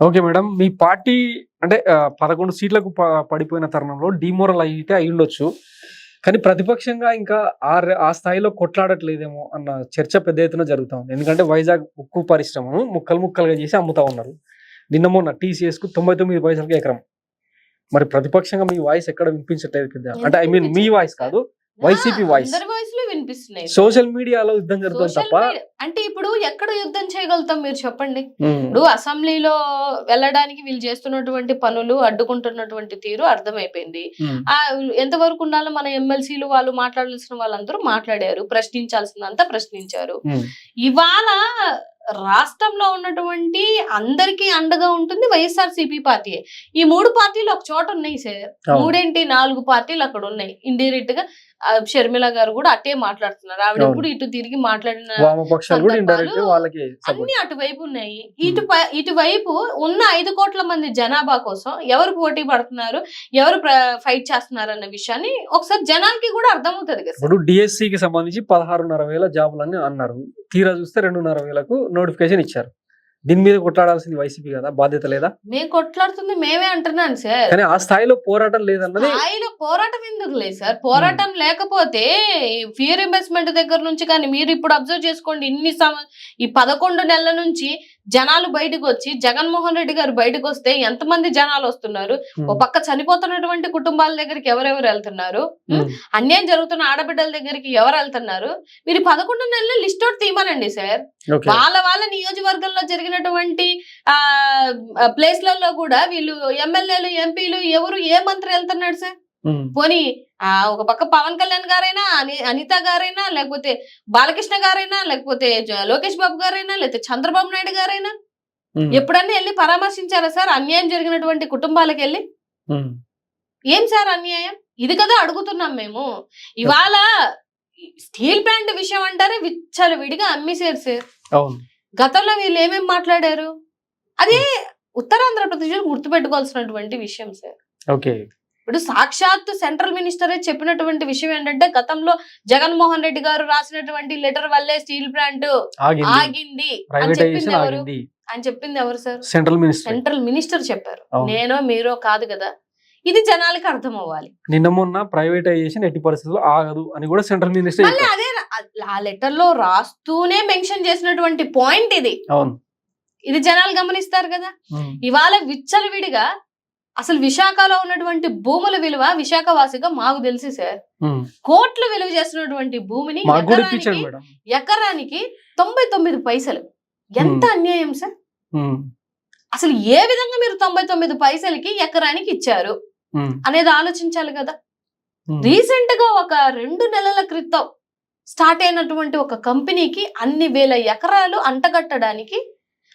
Okay madam. మీ party అంటే 11 సీట్లకు పడిపోయిన తరుణంలో డీమోరల్ అయితే అయ్యుండొచ్చు. కానీ ప్రతిపక్షంగా ఇంకా ఆ స్థాయిలో కొట్లాడట్లేదేమో అన్న చర్చ పెద్ద ఎత్తున జరుగుతా ఉంది. ఎందుకంటే వైజాగ్ ఉక్కు పరిశ్రమను ముక్కలు ముక్కలుగా చేసి అమ్ముతా ఉన్నారు. నిన్న మొన్న టీసీఎస్‌కు 99 పైసలకి ఎకరం. మరి ప్రతిపక్షంగా మీ వాయిస్ ఎక్కడ వినిపించట్లేదు కదా? అంటే ఐ మీన్ మీ వాయిస్ కాదు, వైసీపీ వాయిస్. అందరి వాయిస్‌లు వినిపిస్తున్నాయి. సోషల్ మీడియాలో యుద్ధం జరుగుతుంది తప్ప అంటే ఇప్పుడు ఎక్కడ యుద్ధం చేయగలుగుతాం మీరు చెప్పండి. ఇప్పుడు అసెంబ్లీలో వెళ్ళడానికి వీళ్ళు చేస్తున్నటువంటి పనులు అడ్డుకుంటున్నటువంటి తీరు అర్థమైపోయింది. ఎంతవరకు ఉండాలో మన ఎమ్మెల్సీలు వాళ్ళు మాట్లాడాల్సిన వాళ్ళందరూ మాట్లాడారు, ప్రశ్నించాల్సిందంతా ప్రశ్నించారు. ఇవాళ రాష్ట్రంలో ఉన్నటువంటి అందరికీ అండగా ఉంటుంది వైఎస్ఆర్సీపీ పార్టీ. ఈ 3 పార్టీలు ఒక చోట ఉన్నాయి సార్. 4 పార్టీలు అక్కడ ఉన్నాయి. ఇండైరెక్ట్ గా షర్మిల గారు కూడా అట్టే మాట్లాడుతున్నారు. ఆవిడ ఎప్పుడు ఇటు తిరిగి మాట్లాడిన అన్ని అటువైపు ఉన్నాయి. ఇటువైపు ఉన్న 5 కోట్ల మంది జనాభా కోసం ఎవరు పోటీ పడుతున్నారు, ఎవరు ఫైట్ చేస్తున్నారు అన్న విషయాన్ని ఒకసారి జనాలకి కూడా అర్థమవుతుంది కదా. ఇప్పుడు డిఎస్సికి సంబంధించి 16,500 జాబులని అన్నారు. తీరా చూస్తే 2,500కు నోటిఫికేషన్ ఇచ్చారు. దీని మీద కొట్లాడాల్సింది వైసీపీ కదా, బాధ్యత లేదా? మేము కొట్లాడుతుంది మేమే అంటున్నాను సార్. కానీ ఆ స్థాయిలో పోరాటం లేదన్నది. స్థాయిలో పోరాటం ఎందుకు లేదు సార్? పోరాటం లేకపోతే ఫీ రీయింబర్స్మెంట్ దగ్గర నుంచి కానీ మీరు ఇప్పుడు అబ్జర్వ్ చేసుకోండి, ఈ 11 నెలల నుంచి జనాలు బయటకు వచ్చి జగన్మోహన్ రెడ్డి గారు బయటకు వస్తే ఎంతమంది జనాలు వస్తున్నారు? ఒక పక్క చనిపోతున్నటువంటి కుటుంబాల దగ్గరికి ఎవరెవరు వెళ్తున్నారు, అన్యాయం జరుగుతున్న ఆడబిడ్డల దగ్గరికి ఎవరు వెళ్తున్నారు? మీరు 11 నెలలు లిస్ట్ అవుట్ తీయమనండి సార్. వాళ్ళ నియోజకవర్గంలో జరిగినటువంటి ప్లేస్లలో కూడా వీళ్ళు ఎమ్మెల్యేలు, ఎంపీలు ఎవరు ఏ మంత్రి వెళ్తున్నాడు సార్? పోనీ ఒక పక్క పవన్ కళ్యాణ్ గారైనా, అనిత గారైనా, లేకపోతే బాలకృష్ణ గారైనా, లేకపోతే లోకేష్ బాబు గారైనా, లేకపోతే చంద్రబాబు నాయుడు గారైనా ఎప్పుడన్నా వెళ్ళి పరామర్శించారా సార్ అన్యాయం జరిగినటువంటి కుటుంబాలకు వెళ్ళి? ఏం సార్ అన్యాయం? ఇది కదా అడుగుతున్నాం మేము. ఇవాళ స్టీల్ ప్లాంట్ విషయం అంటారే విచ్చలు విడిగా అమ్మేశారు సార్. గతంలో వీళ్ళు ఏమేమి మాట్లాడారు? అదే ఉత్తరాంధ్రప్రదేశ్ గుర్తుపెట్టుకోవాల్సినటువంటి విషయం సార్. ఓకే, ఇప్పుడు సాక్షాత్తు సెంట్రల్ మినిస్టరే చెప్పినటువంటి విషయం ఏంటంటే, గతంలో జగన్మోహన్ రెడ్డి గారు రాసినటువంటి లెటర్ వల్లే స్టీల్ ప్లాంట్ ఆగింది అని చెప్పింది ఎవరు సార్? సెంట్రల్ మినిస్టర్ చెప్పారు. నేనో మీరో కాదు కదా. ఇది జనాలకి అర్థం అవ్వాలి. నిన్న మొన్న ప్రైవేటైజేషన్ ఎట్టి పరిస్థితుల్లో ఆగదు అని కూడా సెంట్రల్ మినిస్టర్ అదే ఆ లెటర్ లో రాస్తూనే మెన్షన్ చేసినటువంటి పాయింట్ ఇది. ఇది జనాలు గమనిస్తారు కదా. ఇవాళ విచ్చలవిడిగా అసలు విశాఖలో ఉన్నటువంటి భూముల విలువ విశాఖవాసిగా మాకు తెలిసి సార్, కోట్లు విలువ చేస్తున్నటువంటి భూమిని ఎకరానికి 99 పైసలు. ఎంత అన్యాయం సార్! అసలు ఏ విధంగా మీరు 99 పైసలకి ఎకరానికి ఇచ్చారు అనేది ఆలోచించాలి కదా. రీసెంట్ గా ఒక 2 నెలల క్రితం స్టార్ట్ అయినటువంటి ఒక కంపెనీకి అన్ని వేల ఎకరాలు అంటగట్టడానికి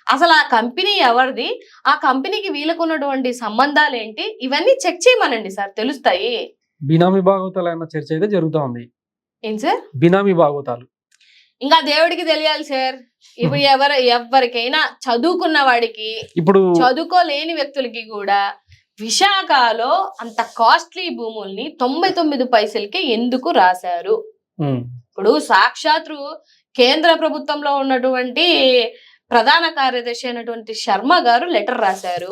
అసలు ఆ కంపెనీ ఎవరిది, ఆ కంపెనీకి వీళ్ళకున్నటువంటి సంబంధాలు ఏంటి, ఇవన్నీ చెక్ చేయమనండి సార్, తెలుస్తాయి. బినామీ భాగవతాలు అన్న చర్చ అయితే జరుగుతా ఉంది. ఏం సార్ బినామీ భాగవతాలు? ఇంకా దేవుడికి తెలియాలి సార్. ఇప్పుడు ఎవరికైనా చదువుకున్న వాడికి, ఇప్పుడు చదువుకోలేని వ్యక్తులకి కూడా విశాఖలో అంత కాస్ట్లీ భూముల్ని 99 పైసలకి ఎందుకు రాశారు? ఇప్పుడు సాక్షాత్తు కేంద్ర ప్రభుత్వంలో ఉన్నటువంటి ప్రధాన కార్యదర్శి అయినటువంటి శర్మ గారు లెటర్ రాశారు.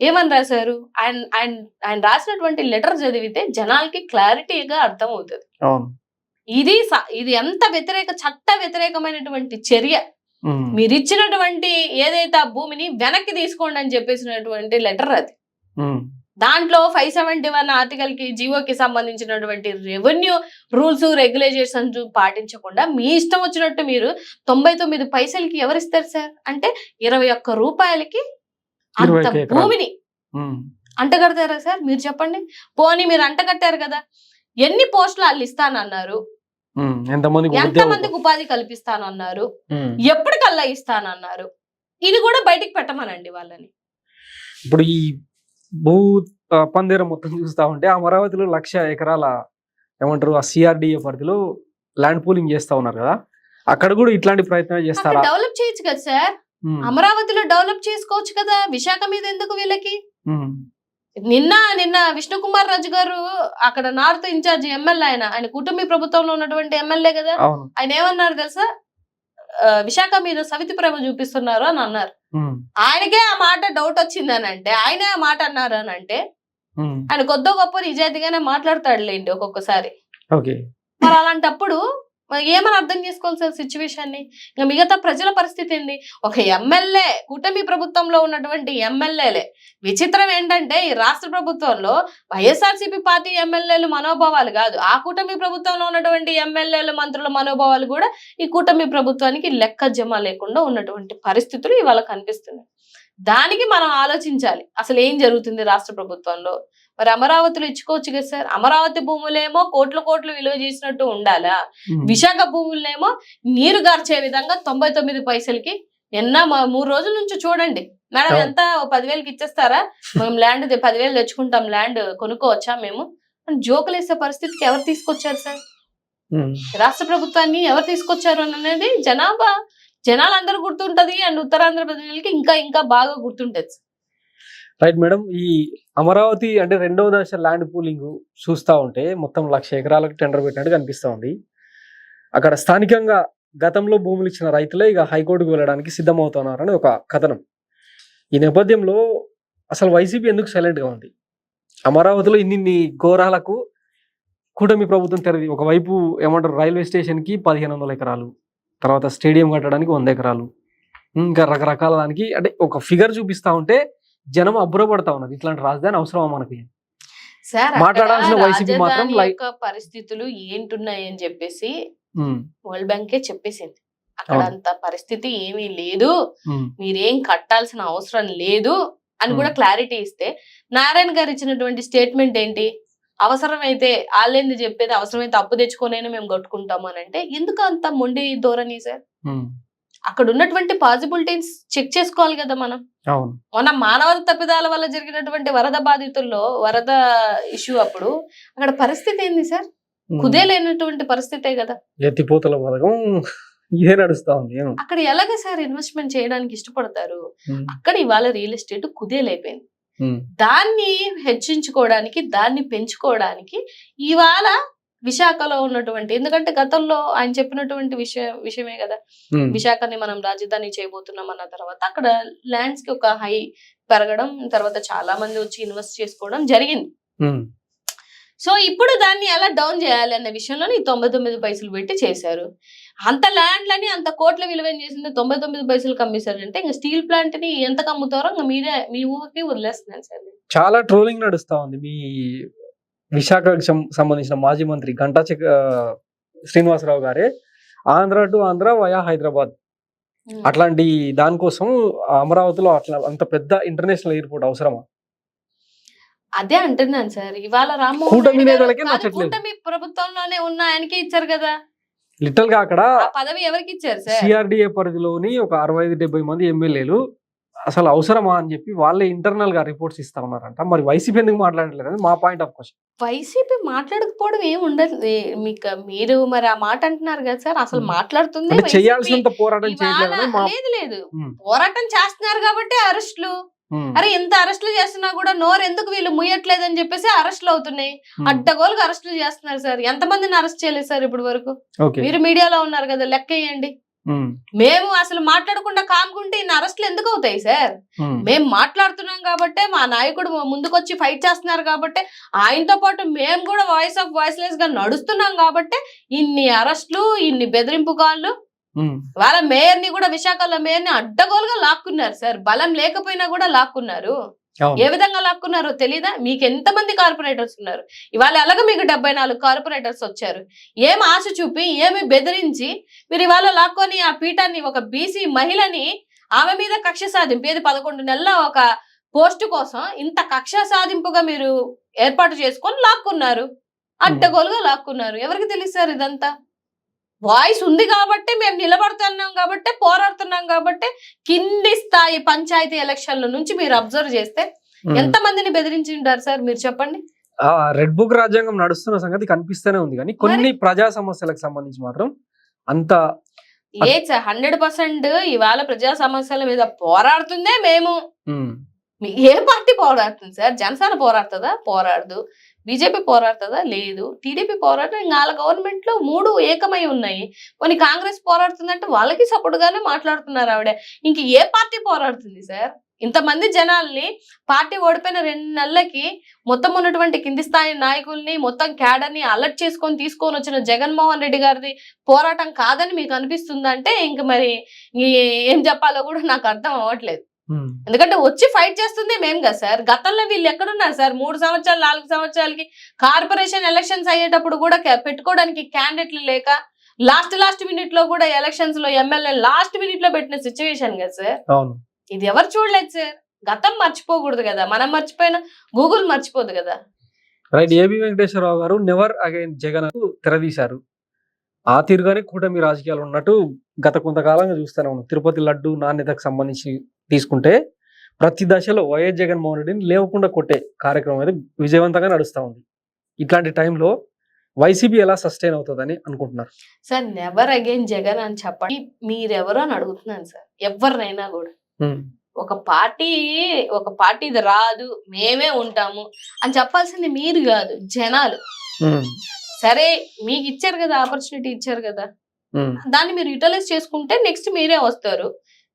ఏమని రాశారు? ఆయన రాసినటువంటి లెటర్ చదివితే జనాలకి క్లారిటీగా అర్థం అవుతుంది. ఇది ఎంత చట్ట వ్యతిరేకమైనటువంటి చర్య. మీరు ఇచ్చినటువంటి ఏదైతే ఆ భూమిని వెనక్కి తీసుకోండి అని చెప్పేసినటువంటి లెటర్ అది. దాంట్లో 571 ఆర్టికల్ కి, జీవోకి సంబంధించినటువంటి రెవెన్యూ రూల్స్, రెగ్యులేషన్స్ పాటించకుండా మీ ఇష్టం వచ్చినట్టు మీరు 99 పైసలకి ఎవరిస్తారు సార్? అంటే 21 రూపాయలకి అంత భూమిని అంటగడతారా సార్? మీరు చెప్పండి. పోనీ మీరు అంటగట్టారు కదా, ఎన్ని పోస్టులు వాళ్ళు ఇస్తానన్నారు, ఎంతమందికి ఉపాధి కల్పిస్తానన్నారు, ఎప్పటికల్లా ఇస్తానన్నారు, ఇది కూడా బయటికి పెట్టమనండి వాళ్ళని. ఇప్పుడు ఈ భూ పందేరం మొత్తం చూస్తా ఉంటే అమరావతిలో 1,00,000 ఎకరాల ఏమంటారు ఆ సిఆర్డిఏ పరిధిలో ల్యాండ్ పూలింగ్ చేస్తా ఉన్నారు కదా, అక్కడ కూడా ఇట్లాంటి ప్రయత్నాలు చేస్తారా? డెవలప్ చేయొచ్చు కదా సార్, అమరావతిలో డెవలప్ చేసుకోవచ్చు కదా. విశాఖ మీద ఎందుకు వీళ్ళకి? నిన్న విష్ణుకుమార్ రాజు గారు అక్కడ నార్త్ ఇన్ఛార్జ్ ఎమ్మెల్యే, ఆయన కుటుంబీ ప్రభుత్వంలో ఉన్నటువంటి ఎమ్మెల్యే కదా, ఆయన ఏమన్నారు తెలుసా? విశాఖ మీద సవితి ప్రేమ చూపిస్తున్నారు అని అన్నారు. ఆయనకే ఆ మాట డౌట్ వచ్చిందని అంటే, ఆయనే ఆ మాట అన్నారు అని అంటే, ఆయన కొద్దో గొప్ప నిజాయితీగానే మాట్లాడతాడులేండి ఒక్కొక్కసారి. ఓకే. మరి అలాంటప్పుడు ఏమని అర్థం చేసుకోవాలి సార్ సిచ్యువేషన్ ని? ఇంకా మిగతా ప్రజల పరిస్థితి ఏంది? ఒక ఎమ్మెల్యే, కూటమి ప్రభుత్వంలో ఉన్నటువంటి ఎమ్మెల్యేలే. విచిత్రం ఏంటంటే ఈ రాష్ట్ర ప్రభుత్వంలో వైఎస్ఆర్సీపీ పార్టీ ఎమ్మెల్యేలు మనోభావాలు కాదు, ఆ కూటమి ప్రభుత్వంలో ఉన్నటువంటి ఎమ్మెల్యేలు, మంత్రుల మనోభావాలు కూడా ఈ కూటమి ప్రభుత్వానికి లెక్క జమ లేకుండా ఉన్నటువంటి పరిస్థితులు ఇవాళ కనిపిస్తున్నాయి. దానికి మనం ఆలోచించాలి, అసలు ఏం జరుగుతుంది రాష్ట్ర ప్రభుత్వంలో. మరి అమరావతిలో ఇచ్చుకోవచ్చు కదా సార్. అమరావతి భూములేమో కోట్లు విలువ చేసినట్టు ఉండాలా, విశాఖ భూములనేమో నీరు గార్చే విధంగా 99 పైసలకి నిన్న 3 రోజుల నుంచి చూడండి మేడం, ఎంత 10,000కి ఇచ్చేస్తారా, మేము ల్యాండ్ 10,000 తెచ్చుకుంటాం, ల్యాండ్ కొనుక్కోవచ్చా మేము అని జోకులు వేసే పరిస్థితికి ఎవరు తీసుకొచ్చారు సార్? రాష్ట్ర ప్రభుత్వాన్ని ఎవరు తీసుకొచ్చారు అనేది జనాలందరూ గుర్తుంటది. అండ్ ఉత్తరాంధ్ర ప్రజలకి ఇంకా ఇంకా బాగా గుర్తుంటది. Right madam. ఈ అమరావతి అంటే 2వ దశ ల్యాండ్ పూలింగ్ చూస్తా ఉంటే మొత్తం 1,00,000 ఎకరాలకు టెండర్ పెట్టినట్టు కనిపిస్తా ఉంది. అక్కడ స్థానికంగా గతంలో భూములు ఇచ్చిన రైతులే ఇక హైకోర్టుకు వెళ్ళడానికి సిద్ధమవుతున్నారని ఒక కథనం. ఈ నేపథ్యంలో అసలు వైసీపీ ఎందుకు సైలెంట్ గా ఉంది? అమరావతిలో ఇన్ని ఘోరాలకు కూటమి ప్రభుత్వం తెరది. ఒకవైపు ఏమంటారు, రైల్వే స్టేషన్ కి 1,500 ఎకరాలు, తర్వాత స్టేడియం కట్టడానికి 100 ఎకరాలు, ఇంకా రకరకాల దానికి అంటే ఒక ఫిగర్ చూపిస్తా ఉంటే జనం అబ్బురపడతా ఉన్నది. ఇట్లాంటి రాజధాని అవసరమా మనకి? మాట్లాడాల్సిన వైసీపీ మాత్రం పరిస్థితులు ఏంటున్నాయి అని చెప్పేసి వరల్డ్ బ్యాంకే చెప్పేసింది. అక్కడ అంత పరిస్థితి ఏమీ లేదు, మీరేం కట్టాల్సిన అవసరం లేదు అని కూడా క్లారిటీ ఇస్తే, నారాయణ గారు ఇచ్చినటువంటి స్టేట్మెంట్ ఏంటి, అవసరమైతే వాళ్ళేంది చెప్పేది, అవసరమైతే అప్పు తెచ్చుకోనైనా మేము కట్టుకుంటాము అని అంటే ఎందుకు అంత మొండి ధోరణి సార్? అక్కడ ఉన్నటువంటి పాసిబిలిటీస్ చెక్ చేసుకోవాలి కదా మనం. మొన్న మానవ తప్పిదాల వల్ల జరిగినటువంటి వరద బాధితుల్లో వరద ఇష్యూ అప్పుడు అక్కడ పరిస్థితి ఏంది సార్? కుదేలేనటువంటి పరిస్థితే కదా. ఎత్తిపోతల పథకం ఇదే నడుస్తా ఉంది. అక్కడ ఎలాగ సార్ ఇన్వెస్ట్మెంట్ చేయడానికి ఇష్టపడతారు? అక్కడ ఇవాళ రియల్ ఎస్టేట్ కుదేలైపోయింది. దాన్ని హెచ్చించుకోవడానికి, దాన్ని పెంచుకోవడానికి ఇవాళ విశాఖలో ఉన్నటువంటి, ఎందుకంటే గతంలో ఆయన చెప్పినటువంటి విషయమే కదా, విశాఖని మనం రాజధాని చేయబోతున్నాం అన్న తర్వాత అక్కడ ల్యాండ్స్ కి ఒక హై పెరగడం, తర్వాత చాలా మంది వచ్చి ఇన్వెస్ట్ చేసుకోవడం జరిగింది. సో ఇప్పుడు దాన్ని ఎలా డౌన్ చేయాలి అన్న విషయంలో 99 పైసలు పెట్టి చేశారు. అంత ల్యాండ్లని అంత కోట్ల విలువైన చేసింది 99 పైసలు అమ్మేశారు అంటే ఇంకా స్టీల్ ప్లాంట్ ని ఎంత కమ్ముతారో ఇంకా మీరే మీ ఊరికి వదిలేస్తున్నాను సార్. చాలా ట్రోలింగ్ నడుస్తా ఉంది. మీ విశాఖకు సంబంధించిన మాజీ మంత్రి గంటా శ్రీనివాసరావు గారే ఆంధ్ర టు ఆంధ్ర వయా హైదరాబాద్ అట్లాంటి దానికోసం అమరావతిలో అట్లా అంత పెద్ద ఇంటర్నేషనల్ ఎయిర్పోర్ట్ అవసరమా? అదే అంటున్నాను సార్. ఇవాళ కూటమి ప్రభుత్వంలోనే ఉన్న ఆయనకే ఇచ్చారు కదా. లిటల్ గా అక్కడ పదవి ఎవరికి ఇచ్చారు సార్? సిఆర్డిఏ పరిధిలోని ఒక 65-70 మంది ఎమ్మెల్యేలు అసలు అవసరమా అని చెప్పి వాళ్ళే ఇంటర్నల్ గా రిపోర్ట్స్ ఇస్తా ఉన్నారంట. మరి వైసీపీ ఎందుకు మాట్లాడలేదు మా పాయింట్ ఆఫ్ క్వశ్చన్. వైసీపీ మాట్లాడకపోవడం ఏమి ఉండదు మీకు, మీరు మరి ఆ మాట అంటున్నారు కదా సార్. అసలు మాట్లాడుతుంది చేయాల్సినంత పోరాటం లేదు, పోరాటం చేస్తున్నారు కాబట్టి అరెస్టులు. అరే ఇంత అరెస్టులు చేస్తున్నా కూడా నోరు ఎందుకు వీళ్ళు ముయ్యట్లేదు అని చెప్పేసి అరెస్టులు అవుతున్నాయి. అడ్డగోలుగా అరెస్టులు చేస్తున్నారు సార్. ఎంత మందిని అరెస్ట్ చేయలేదు సార్ ఇప్పుడు వరకు? మీరు మీడియాలో ఉన్నారు కదా, లెక్క వేయండి. మేము అసలు మాట్లాడకుండా కాముకుంటే ఇన్ని అరెస్టులు ఎందుకు అవుతాయి సార్? మేము మాట్లాడుతున్నాం కాబట్టి, మా నాయకుడు ముందుకొచ్చి ఫైట్ చేస్తున్నారు కాబట్టి, ఆయనతో పాటు మేము కూడా వాయిస్ ఆఫ్ వాయిస్లెస్ గా నడుస్తున్నాం కాబట్టి ఇన్ని అరెస్టులు, ఇన్ని బెదిరింపు కాళ్ళు. వాళ్ళ మేయర్ ని కూడా, విశాఖలో మేయర్ ని అడ్డగోలుగా లాక్కున్నారు సార్. బలం లేకపోయినా కూడా లాక్కున్నారు. ఏ విధంగా లాక్కున్నారో తెలీదా? మీకు ఎంతమంది కార్పొరేటర్స్ ఉన్నారు? ఇవాళ ఎలాగ మీకు 74 కార్పొరేటర్స్ వచ్చారు. ఏం ఆశ చూపి, ఏమి బెదిరించి మీరు ఇవాళ లాక్కొని ఆ పీఠాన్ని, ఒక బీసీ మహిళని ఆమె మీద కక్ష సాధింపు, ఏది 11 నెలల ఒక పోస్టు కోసం ఇంత కక్ష సాధింపుగా మీరు ఏర్పాటు చేసుకొని లాక్కున్నారు, అడ్డగోలుగా లాక్కున్నారు. ఎవరికి తెలుసు సార్ ఇదంతా? వాయిస్ ఉంది కాబట్టి, మేము నిలబడుతున్నాం కాబట్టి, పోరాడుతున్నాం కాబట్టి, కింది స్థాయి పంచాయతీ ఎలక్షన్ల నుంచి మీరు అబ్జర్వ్ చేస్తే ఎంత మందిని బెదిరించి ఉంటారు సార్ మీరు చెప్పండి. రెడ్ బుక్ రాజ్యాంగం నడుస్తున్న సంగతి కనిపిస్తూనే ఉంది, కానీ కొన్ని ప్రజా సమస్యలకు సంబంధించి మాత్రం అంత 100% ఇవాళ ప్రజా సమస్యల మీద పోరాడుతుందే మేము. ఏ పార్టీ పోరాడుతుంది సార్? జనసేన పోరాడుతుందా? పోరాడదు. బీజేపీ పోరాడుతుందా? లేదు. టీడీపీ పోరాటం ఇంకా వాళ్ళ గవర్నమెంట్ లో 3 ఏకమై ఉన్నాయి. కొన్ని కాంగ్రెస్ పోరాడుతుందంటే వాళ్ళకి సపోర్ట్ గానే మాట్లాడుతున్నారు ఆవిడ. ఇంక ఏ పార్టీ పోరాడుతుంది సార్? ఇంతమంది జనాల్ని పార్టీ ఓడిపోయిన 2 నెలలకి మొత్తం ఉన్నటువంటి కింది స్థాయి నాయకుల్ని మొత్తం క్యాడర్ని అలర్ట్ చేసుకొని తీసుకొని వచ్చిన జగన్మోహన్ రెడ్డి గారిది పోరాటం కాదని మీకు అనిపిస్తుందంటే ఇంక మరి ఏం చెప్పాలో కూడా నాకు అర్థం అవ్వట్లేదు. ఎందుకంటే వచ్చి ఫైట్ చేస్తుంది మేం కదా సార్. గతంలో వీళ్ళు ఎక్కడున్నారు సార్? 3 సంవత్సరాలు 4 సంవత్సరాలకి కార్పొరేషన్ ఎలక్షన్స్ అయ్యేటప్పుడు కూడా పెట్టుకోవడానికి క్యాండిడేట్లు లేక లాస్ట్ మినిట్ లో కూడా ఎలక్షన్స్ లో ఎమ్మెల్యే లాస్ట్ మినిట్ లో పెట్టిన సిచ్యువేషన్ కదా సార్. ఇది ఎవరు చూడలేదు సార్. గతం మర్చిపోకూడదు కదా. మనం మర్చిపోయినా గూగుల్ మర్చిపోదు కదా. రైట్. ఏబి వెంకటేశ్వరరావు గారు నెవర్ అగైన్ జగన్ తెరదీశారు. ఆ తీరుగానే కూటమి రాజకీయాలు ఉన్నట్టు గత కొంతకాలంగా చూస్తూనే ఉన్నాం. తిరుపతి లడ్డు నాణ్యతకు సంబంధించి తీసుకుంటే ప్రతి దశలో వైఎస్ జగన్మోహన్ రెడ్డిని లేవకుండా కొట్టే కార్యక్రమం అయితే విజయవంతంగా నడుస్తూ ఉంది. ఇట్లాంటి టైంలో వైసీపీ ఎలా సస్టైన్ అవుతుందని అనుకుంటున్నారు సార్? నెవర్ అగైన్ జగన్ అని చెప్పండి మీరెవరో అని అడుగుతున్నాను సార్. ఎవరినైనా కూడా ఒక పార్టీ ఇది రాదు మేమే ఉంటాము అని చెప్పాల్సింది మీరు కాదు, జనాలు. సరే మీకు ఇచ్చారు కదా, ఆపర్చునిటీ ఇచ్చారు కదా, దాన్ని మీరు యూటిలైజ్ చేసుకుంటే నెక్స్ట్ మీరే వస్తారు.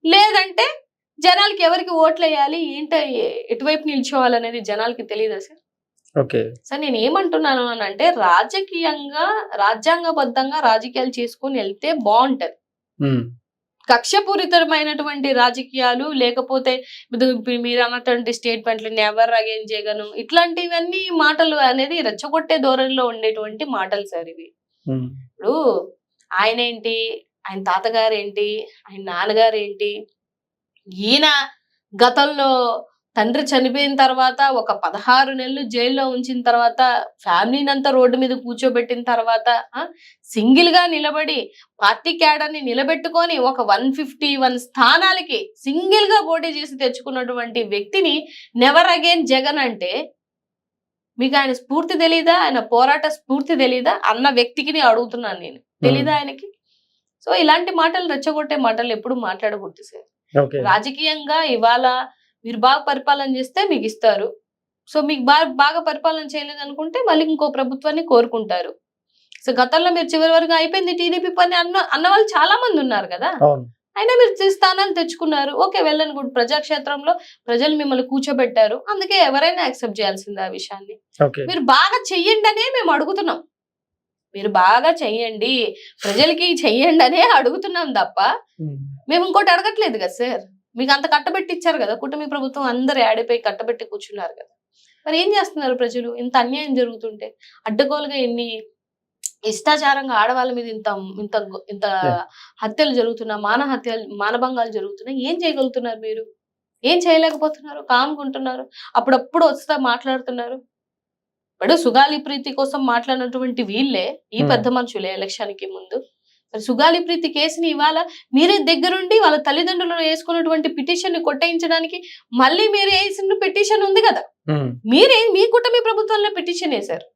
లేదంటే జనాలకి ఎవరికి ఓట్లు వేయాలి, ఏంటో ఎటువైపు నిల్చోవాలనేది జనాలకి తెలియదా సార్? సార్ నేను ఏమంటున్నాను అని అంటే రాజకీయంగా రాజ్యాంగబద్ధంగా రాజకీయాలు చేసుకుని వెళ్తే బాగుంటది. కక్షపూరితమైనటువంటి రాజకీయాలు లేకపోతే మీరు అన్నటువంటి స్టేట్మెంట్లు నెవర్ అగైన్ జగన్ ఇట్లాంటివన్నీ మాటలు అనేది రెచ్చగొట్టే ధోరణిలో ఉండేటువంటి మాటలు సార్ ఇవి. ఇప్పుడు ఆయన ఏంటి, ఆయన తాతగారు ఏంటి, ఆయన నాన్నగారు ఏంటి, ఈయన గతంలో తండ్రి చనిపోయిన తర్వాత ఒక 16 నెలలు జైల్లో ఉంచిన తర్వాత ఫ్యామిలీని అంతా రోడ్డు మీద కూర్చోబెట్టిన తర్వాత సింగిల్ గా నిలబడి పార్టీ క్యాడర్ని నిలబెట్టుకొని ఒక 151 స్థానాలకి సింగిల్ గా పోటీ చేసి తెచ్చుకున్నటువంటి వ్యక్తిని నెవర్ అగైన్ జగన్ అంటే మీకు ఆయన స్ఫూర్తి తెలీదా? ఆయన పోరాట స్ఫూర్తి తెలీదా అన్న వ్యక్తికి అడుగుతున్నాను నేను. తెలీదా ఆయనకి? సో ఇలాంటి మాటలు రెచ్చగొట్టే మాటలు ఎప్పుడు మాట్లాడకూడదు సార్. రాజకీయంగా ఇవాళ మీరు బాగా పరిపాలన చేస్తే మీకు ఇస్తారు. సో మీకు బాగా పరిపాలన చేయలేదు అనుకుంటే మళ్ళీ ఇంకో ప్రభుత్వాన్ని కోరుకుంటారు. సో గతంలో మీరు చివరి వరకు అయిపోయింది టీడీపీ పని అన్న వాళ్ళు చాలా మంది ఉన్నారు కదా. అయినా మీరు స్థానాలు తెచ్చుకున్నారు. ఓకే, వెళ్ళని కూడా ప్రజాక్షేత్రంలో ప్రజలు మిమ్మల్ని కూర్చోబెట్టారు. అందుకే ఎవరైనా యాక్సెప్ట్ చేయాల్సింది ఆ విషయాన్ని. మీరు బాగా చెయ్యండి అనే మేము అడుగుతున్నాం. మీరు బాగా చెయ్యండి, ప్రజలకి చెయ్యండి అనే అడుగుతున్నాం తప్ప మేము ఇంకోటి అడగట్లేదు కదా సార్. మీకు అంత కట్టబెట్టి ఇచ్చారు కదా కూటమి ప్రభుత్వం, అందరు యాడిపోయి కట్టబెట్టి కూర్చున్నారు కదా. మరి ఏం చేస్తున్నారు ప్రజలు? ఇంత అన్యాయం జరుగుతుంటే అడ్డగోలుగా ఎన్ని ఇష్టాచారంగా ఆడవాళ్ళ మీద ఇంత ఇంత ఇంత హత్యలు జరుగుతున్నా, మానభంగాలు జరుగుతున్నాయి. ఏం చేయగలుగుతున్నారు మీరు? ఏం చేయలేకపోతున్నారు? కామ్కుంటున్నారు. అప్పుడప్పుడు వస్తా మాట్లాడుతున్నారు. ఇప్పుడు సుగాలి ప్రీతి కోసం మాట్లాడినటువంటి వీళ్ళే ఈ పెద్ద మనుషులే ఎలక్షన్ కి ముందు. సుగాలి ప్రీతి కేసుని ఇవాళ మీరే దగ్గరుండి వాళ్ళ తల్లిదండ్రులు వేసుకున్నటువంటి పిటిషన్ ని కొట్టేయించడానికి మళ్ళీ మీరు వేసిన పిటిషన్ ఉంది కదా, మీ కూటమి ప్రభుత్వంలో పిటిషన్ వేశారు.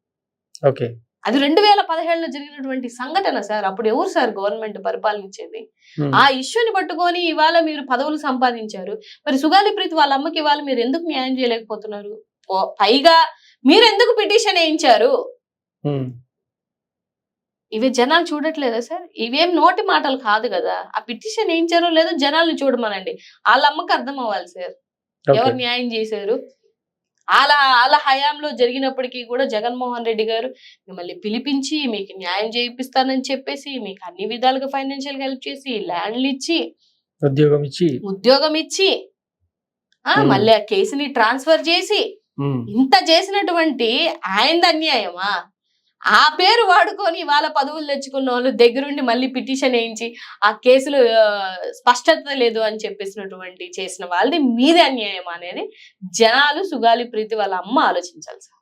అది 2017లో జరిగినటువంటి సంఘటన సార్. అప్పుడు ఎవరు సార్ గవర్నమెంట్ పరిపాలించేది? ఆ ఇష్యూని పట్టుకొని ఇవాళ మీరు పదవులు సంపాదించారు. మరి సుగాలి ప్రీతి వాళ్ళ అమ్మకి ఇవాళ మీరు ఎందుకు న్యాయం చేయలేకపోతున్నారు? పైగా మీరు ఎందుకు పిటిషన్ వేయించారు? ఇవి జనాలు చూడట్లేదా సార్? ఇవేం నోటి మాటలు కాదు కదా. ఆ పిటిషన్ వేయించారో లేదో జనాల్ని చూడమనండి. వాళ్ళ అమ్మకి అర్థం అవ్వాలి సార్ ఎవరు న్యాయం చేశారు. అలా హయాంలో జరిగినప్పటికీ కూడా జగన్మోహన్ రెడ్డి గారు మిమ్మల్ని పిలిపించి మీకు న్యాయం చేయిస్తానని చెప్పేసి మీకు అన్ని విధాలుగా ఫైనాన్షియల్ హెల్ప్ చేసి ల్యాండ్లు ఇచ్చి ఉద్యోగం ఇచ్చి మళ్ళీ ఆ కేసుని ట్రాన్స్ఫర్ చేసి ఇంత చేసినటువంటి ఆయనది అన్యాయమా? ఆ పేరు వాడుకొని వాళ్ళ పదవులు తెచ్చుకున్న వాళ్ళు దగ్గరుండి మళ్ళీ పిటిషన్ వేయించి ఆ కేసులు స్పష్టత లేదు అని చెప్పేసినటువంటి చేసిన వాళ్ళది మీదే అన్యాయం అనేది జనాలు సుగాలి ప్రీతి వాళ్ళ అమ్మ ఆలోచించాలి సార్.